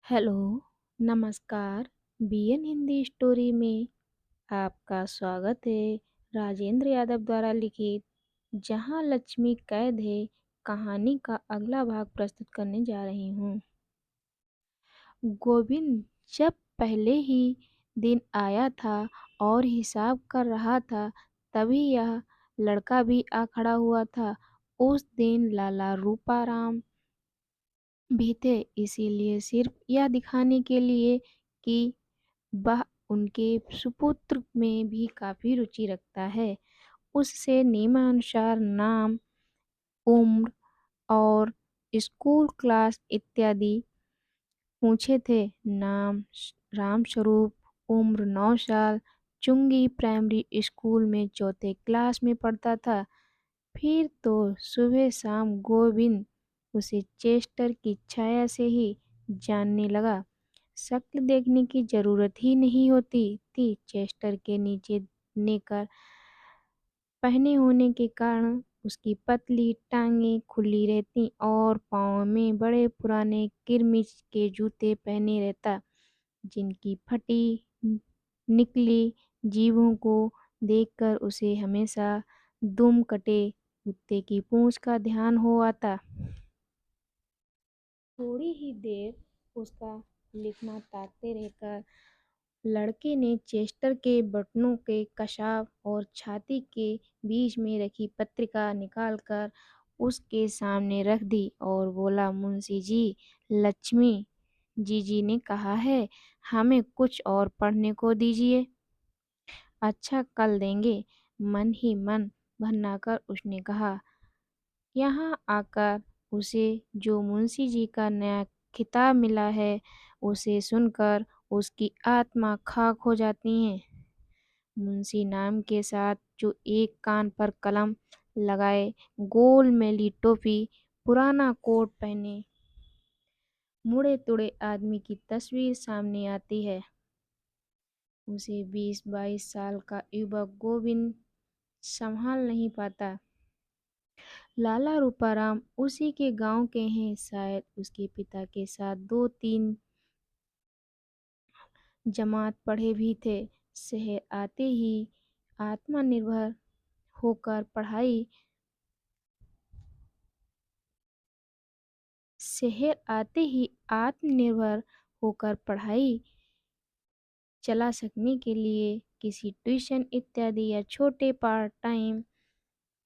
Hello, नमस्कार। BN Hindi story में आपका स्वागत है। राजेंद्र यादव द्वारा लिखित जहाँ लक्ष्मी कैद है कहानी का अगला भाग प्रस्तुत करने जा रही हूँ। गोविंद जब पहले ही दिन आया था और हिसाब कर रहा था, तभी यह लड़का भी आ खड़ा हुआ था। उस दिन लाला रूपाराम भी थे, इसीलिए सिर्फ यह दिखाने के लिए कि वह उनके सुपुत्र में भी काफी रुचि रखता है, उससे नियमानुसार नाम, उम्र और स्कूल क्लास इत्यादि पूछे थे। नाम रामस्वरूप, उम्र 9 साल, चुंगी प्राइमरी स्कूल में चौथे क्लास में पढ़ता था। फिर तो सुबह शाम गोविंद उसे चेस्टर की छाया से ही जानने लगा। शक्ल देखने की जरूरत ही नहीं होती थी। चेस्टर के नीचे नेकर पहने होने के कारण उसकी पतली टांगें खुली रहती और पाँव में बड़े पुराने किरमिच के जूते पहने रहता, जिनकी फटी निकली जीभों को देखकर उसे हमेशा दुम कटे कुत्ते की पूंछ का ध्यान हो आता। थोड़ी ही देर उसका लिखना ताकते रहकर लड़के ने चेस्टर के बटनों के कशाफ और छाती के बीच में रखी पत्रिका निकालकर उसके सामने रख दी और बोला, मुंशी जी, लक्ष्मी जीजी ने कहा है हमें कुछ और पढ़ने को दीजिए। अच्छा, कल देंगे, मन ही मन भन्नाकर उसने कहा। यहाँ आकर उसे जो मुंशी जी का नया खिताब मिला है, उसे सुनकर उसकी आत्मा खाक हो जाती है। मुंशी नाम के साथ जो एक कान पर कलम लगाए, गोल मैली टोपी, पुराना कोट पहने मुड़े तुड़े आदमी की तस्वीर सामने आती है, उसे 20-22 साल का युवक गोविंद संभाल नहीं पाता। लाला रूपाराम उसी के गांव के हैं, शायद उसके पिता के साथ 2-3 जमात पढ़े भी थे। शहर आते ही आत्मनिर्भर होकर पढ़ाई शहर आते ही आत्मनिर्भर होकर पढ़ाई चला सकने के लिए किसी ट्यूशन इत्यादि या छोटे पार्ट टाइम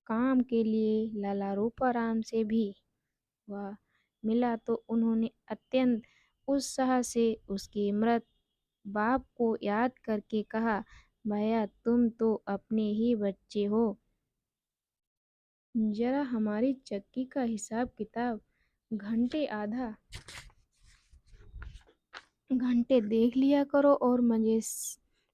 काम के लिए लाला रूपाराम से भी वह मिला तो उन्होंने अत्यंत उत्साह से उसके मृत बाप को याद करके कहा, भैया तुम तो अपने ही बच्चे हो, जरा हमारी चक्की का हिसाब किताब आधा घंटे देख लिया करो और मजे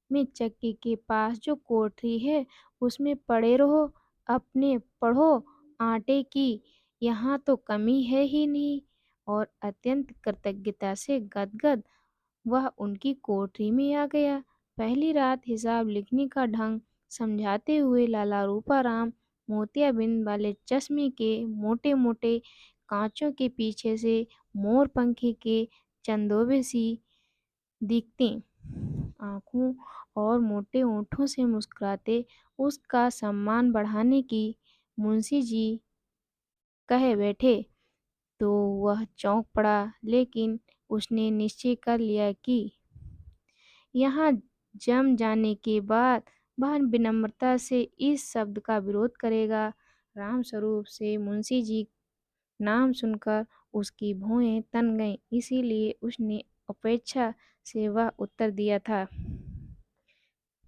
में चक्की के पास जो कोठरी है उसमें पड़े रहो, अपने पढ़ो आटे की, यहाँ तो कमी है ही नहीं। और अत्यंत कृतज्ञता से गदगद वह उनकी कोठरी में आ गया। पहली रात हिसाब लिखने का ढंग समझाते हुए लाला रूपाराम मोतियाबिंद वाले चश्मे के मोटे मोटे कांचों के पीछे से मोर पंखी के चंदोबे सी दिखती आंखों और मोटे होठों से मुस्कुराते उसका सम्मान बढ़ाने की मुंशी जी कहे बैठे तो वह चौंक पड़ा, लेकिन उसने निश्चय कर लिया कि यहाँ जम जाने के बाद वह विनम्रता से इस शब्द का विरोध करेगा। रामस्वरूप से मुंशी जी नाम सुनकर उसकी भौहें तन गईं, इसीलिए उसने अपेक्षा से वह उत्तर दिया था,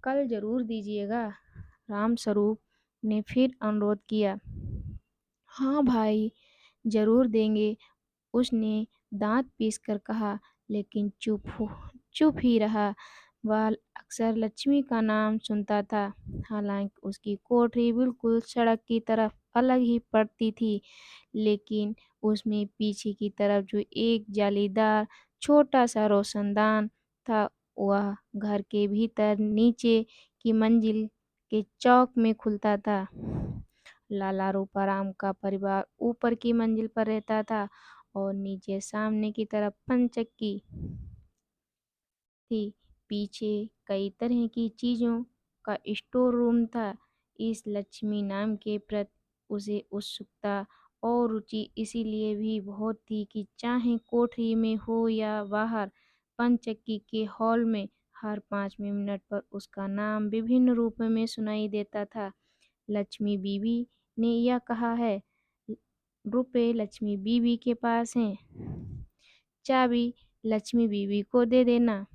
कल जरूर दीजिएगा। रामस्वरूप ने फिर अनुरोध किया, हाँ भाई, जरूर देंगे, उसने दांत पीसकर कहा, लेकिन चुप ही रहा। वह अक्सर लक्ष्मी का नाम सुनता था, हालांकि उसकी कोठरी बिल्कुल सड़क की तरफ अलग ही पड़ती थी, लेकिन उसमें पीछे की तरफ जो एक जालीदार छोटा सा रोशनदान था, वह घर के भीतर नीचे की मंजिल के चौक में खुलता था। लाला रूपाराम का परिवार ऊपर की मंजिल पर रहता था और नीचे सामने की तरफ पंचक्की थी। पीछे कई तरह की चीज़ों का स्टोर रूम था। इस लक्ष्मी नाम के प्रति उसे उत्सुकता और रुचि इसीलिए भी बहुत थी कि चाहे कोठरी में हो या बाहर, पंचक्की के हॉल में हर 5 मिनट पर उसका नाम विभिन्न रूप में सुनाई देता था। लक्ष्मी बीवी ने यह कहा है, रुपए लक्ष्मी बीवी के पास हैं, चाबी लक्ष्मी बीवी को दे देना।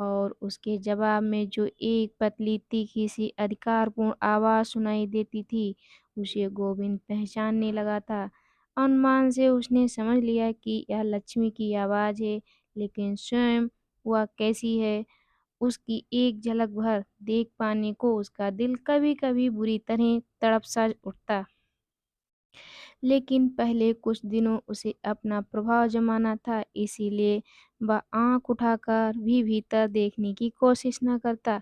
और उसके जवाब में जो एक पतली तीखी सी अधिकारपूर्ण आवाज़ सुनाई देती थी, उसे गोविंद पहचानने लगा था। अनुमान से उसने समझ लिया कि यह लक्ष्मी की आवाज़ है, लेकिन स्वयं वह कैसी है, उसकी एक झलक भर देख पाने को उसका दिल कभी-कभी बुरी तरह तड़प सा उठता। लेकिन पहले कुछ दिनों उसे अपना प्रभाव जमाना था, इसीलिए वह आँख उठाकर भी भीतर देखने की कोशिश न करता।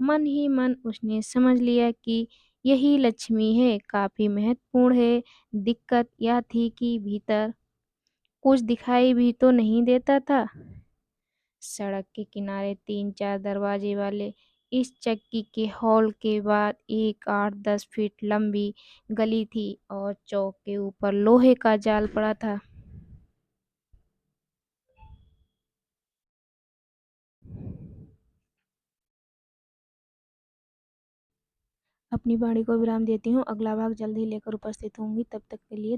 मन ही मन उसने समझ लिया कि यही लक्ष्मी है, काफ़ी महत्वपूर्ण है। दिक्कत यह थी कि भीतर कुछ दिखाई भी तो नहीं देता था। सड़क के किनारे 3-4 दरवाजे वाले इस चक्की के हॉल के बाद एक 8-10 फीट लंबी गली थी और चौक के ऊपर लोहे का जाल पड़ा था। अपनी वाणी को विराम देती हूँ। अगला भाग जल्द ही लेकर उपस्थित होंगी। तब तक के लिए